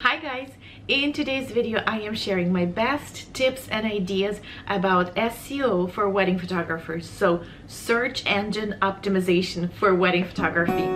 Hi guys, in today's video I am sharing my best tips and ideas about SEO for wedding photographers, so search engine optimization for wedding photography.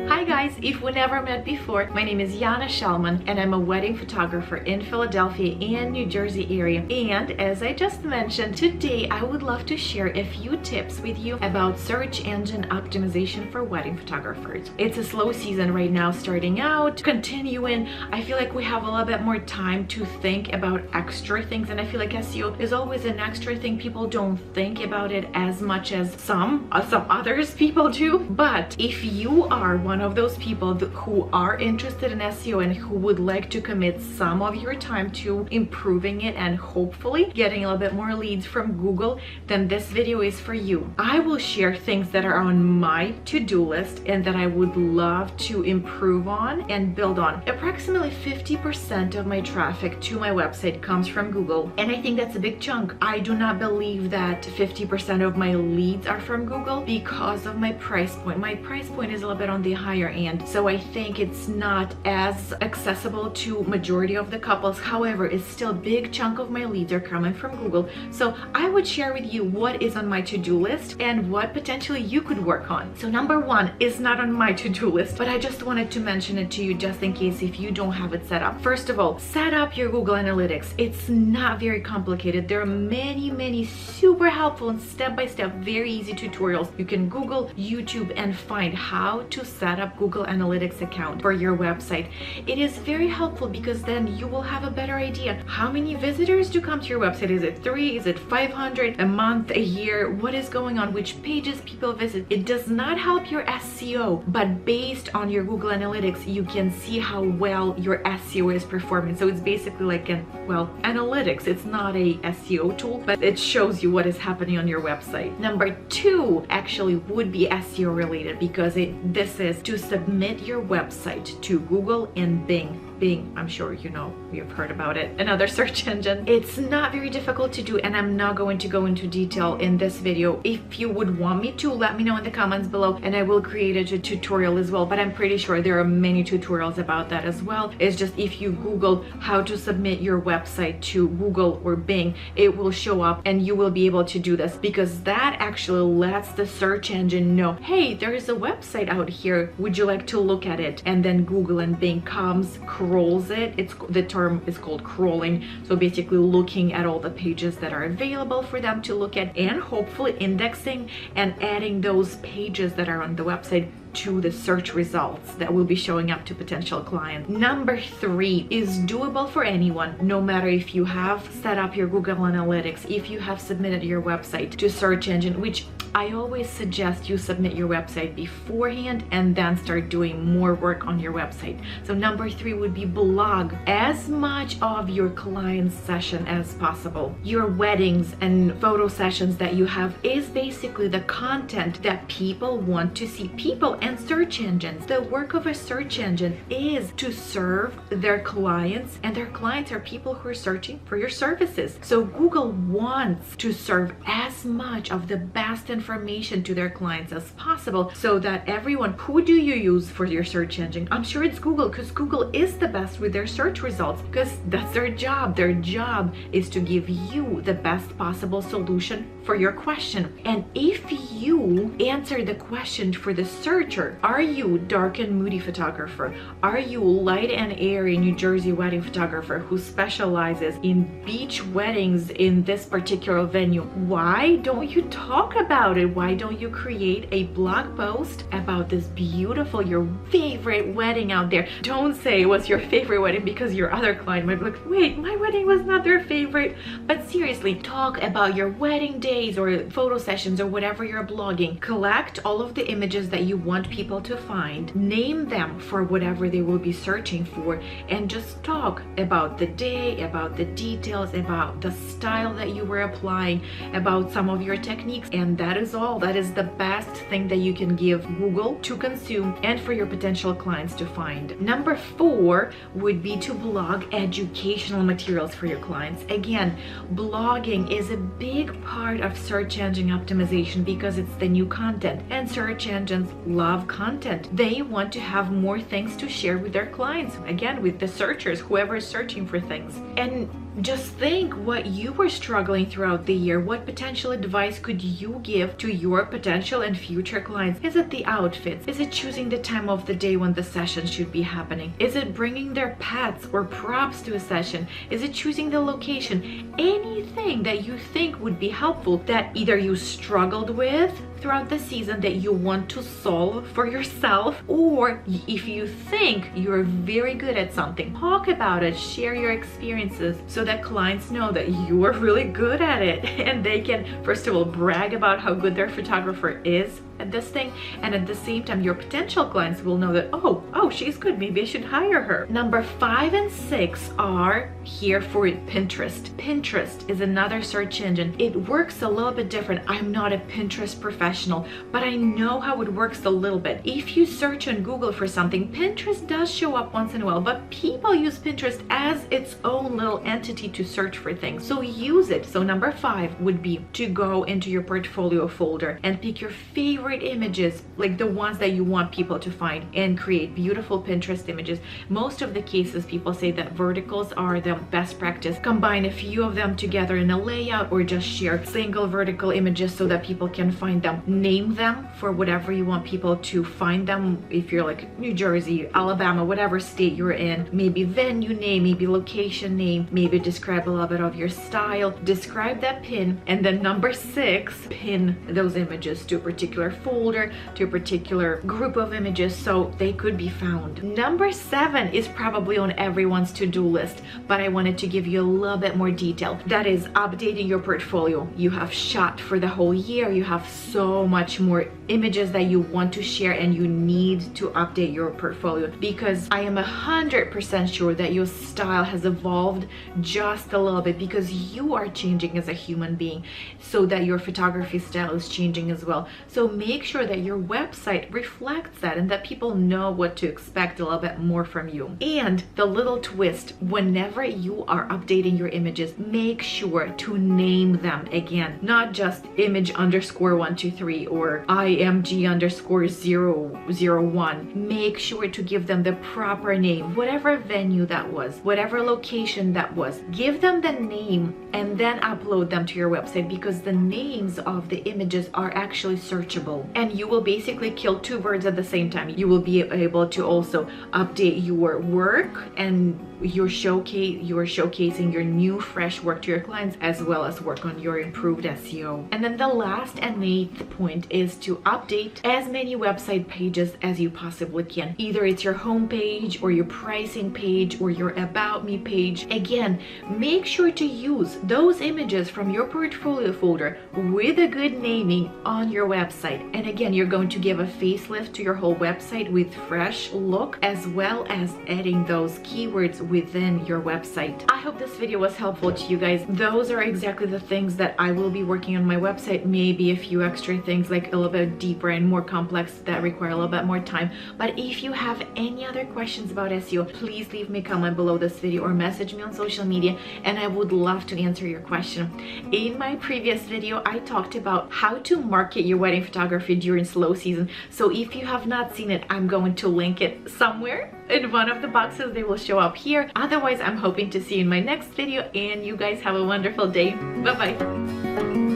Hi guys, if we never met before, my name is Yana Shellman and I'm a wedding photographer in Philadelphia and New Jersey area. And as I just mentioned, today I would love to share a few tips with you about search engine optimization for wedding photographers. It's a slow season right now, starting out, continuing. I feel like we have a little bit more time to think about extra things, and I feel like SEO is always an extra thing. People don't think about it as much as some others people do. But if you are one of those people who are interested in SEO and who would like to commit some of your time to improving it and hopefully getting a little bit more leads from Google, then this video is for you. I will share things that are on my to-do list and that I would love to improve on and build on. Approximately 50% of my traffic to my website comes from Google, and I think that's a big chunk. I do not believe that 50% of my leads are from Google because of my price point. My price point is a little bit on the higher end, so I think it's not as accessible to majority of the couples. However, it's still a big chunk of my leads are coming from Google, so I would share with you what is on my to-do list and what potentially you could work on. So number one is not on my to-do list, but I just wanted to mention it to you just in case if you don't have it set up. First of all, set up your Google Analytics. It's not very complicated. There are many super helpful and step-by-step very easy tutorials. You can Google, YouTube, and find how to set up Google Analytics account for your website. It is very helpful because then you will have a better idea how many visitors do come to your website. Is it 3? Is it 500? A month? A year? What is going on? Which pages people visit? It does not help your SEO, but based on your Google Analytics, you can see how well your SEO is performing. So it's basically like analytics. It's not a SEO tool, but it shows you what is happening on your website. Number two actually would be SEO related, because this is to submit your website to Google and Bing. Bing, I'm sure you know, you've heard about it, another search engine. It's not very difficult to do, and I'm not going to go into detail in this video. If you would want me to, let me know in the comments below and I will create a tutorial as well, but I'm pretty sure there are many tutorials about that as well. It's just if you Google how to submit your website to Google or Bing, it will show up and you will be able to do this, because that actually lets the search engine know, hey, there is a website out here, would you like to look at it? And then Google and Bing comes, crawls it. The term is called crawling, so basically looking at all the pages that are available for them to look at and hopefully indexing and adding those pages that are on the website to the search results that will be showing up to potential clients. Number three is doable for anyone, no matter if you have set up your Google Analytics, if you have submitted your website to search engine, which I always suggest you submit your website beforehand and then start doing more work on your website. So number three would be blog as much of your client's session as possible. Your weddings and photo sessions that you have is basically the content that people want to see. People and search engines. The work of a search engine is to serve their clients, and their clients are people who are searching for your services. So Google wants to serve as much of the best information to their clients as possible, so that everyone, who do you use for your search engine? I'm sure it's Google, because Google is the best with their search results, because that's their job. Their job is to give you the best possible solution for your question. And if you answer the question for the searcher, are you dark and moody photographer? Are you light and airy New Jersey wedding photographer who specializes in beach weddings in this particular venue? Why don't you talk about it? Why don't you create a blog post about this beautiful, your favorite wedding out there? Don't say it was your favorite wedding, because your other client might be like, wait, my wedding was not their favorite. But seriously, talk about your wedding days or photo sessions or whatever you're blogging. Collect all of the images that you want people to find, name them for whatever they will be searching for, and just talk about the day, about the details, about the style that you were applying, about some of your techniques, and that is all. That is the best thing that you can give Google to consume and for your potential clients to find. Number four would be to blog educational materials for your clients. Again, blogging is a big part of search engine optimization because it's the new content, and search engines love love content. They want to have more things to share with their clients. Again, with the searchers, whoever is searching for things. And just think what you were struggling throughout the year. What potential advice could you give to your potential and future clients? Is it the outfits? Is it choosing the time of the day when the session should be happening? Is it bringing their pets or props to a session? Is it choosing the location? Anything that you think would be helpful that either you struggled with throughout the season that you want to solve for yourself, or if you think you're very good at something, talk about it, share your experiences so that clients know that you are really good at it and they can, first of all, brag about how good their photographer is at this thing, and at the same time your potential clients will know that oh she's good, maybe I should hire her. Number 5 and 6 are here for Pinterest. Pinterest is another search engine. It works a little bit different. I'm not a Pinterest professional, but I know how it works a little bit. If you search on Google for something, Pinterest does show up once in a while, but people use Pinterest as its own little entity to search for things, so use it. So number 5 would be to go into your portfolio folder and pick your favorite images, like the ones that you want people to find, and create beautiful Pinterest images. Most of the cases people say that verticals are the best practice. Combine a few of them together in a layout, or just share single vertical images so that people can find them. Name them for whatever you want people to find them. If you're like New Jersey, Alabama, whatever state you're in, maybe venue name, maybe location name, maybe describe a little bit of your style, describe that pin, and then number 6, pin those images to a particular folder, to a particular group of images so they could be found. Number 7 is probably on everyone's to-do list, but I wanted to give you a little bit more detail. That is updating your portfolio. You have shot for the whole year, you have so much more images that you want to share, and you need to update your portfolio, because I am 100% sure that your style has evolved just a little bit because you are changing as a human being, so that your photography style is changing as well. So make sure that your website reflects that and that people know what to expect a little bit more from you. And the little twist, whenever you are updating your images, make sure to name them again, not just image underscore 123 or IMG underscore 001. Make sure to give them the proper name, whatever venue that was, whatever location that was. Give them the name and then upload them to your website, because the names of the images are actually searchable, and you will basically kill 2 birds at the same time. You will be able to also update your work, and you're showcasing your new fresh work to your clients, as well as work on your improved SEO. And then the last and 8th point is to update as many website pages as you possibly can. Either it's your home page or your pricing page or your about me page. Again, make sure to use those images from your portfolio folder with a good naming on your website. And again, you're going to give a facelift to your whole website with fresh look, as well as adding those keywords within your website. I hope this video was helpful to you guys. Those are exactly the things that I will be working on my website. Maybe a few extra things like a little bit deeper and more complex that require a little bit more time. But if you have any other questions about SEO, please leave me a comment below this video or message me on social media, and I would love to answer your question. In my previous video, I talked about how to market your wedding photography during slow season. So if you have not seen it, I'm going to link it somewhere in one of the boxes. They will show up here. Otherwise, I'm hoping to see you in my next video, and you guys have a wonderful day. Bye bye.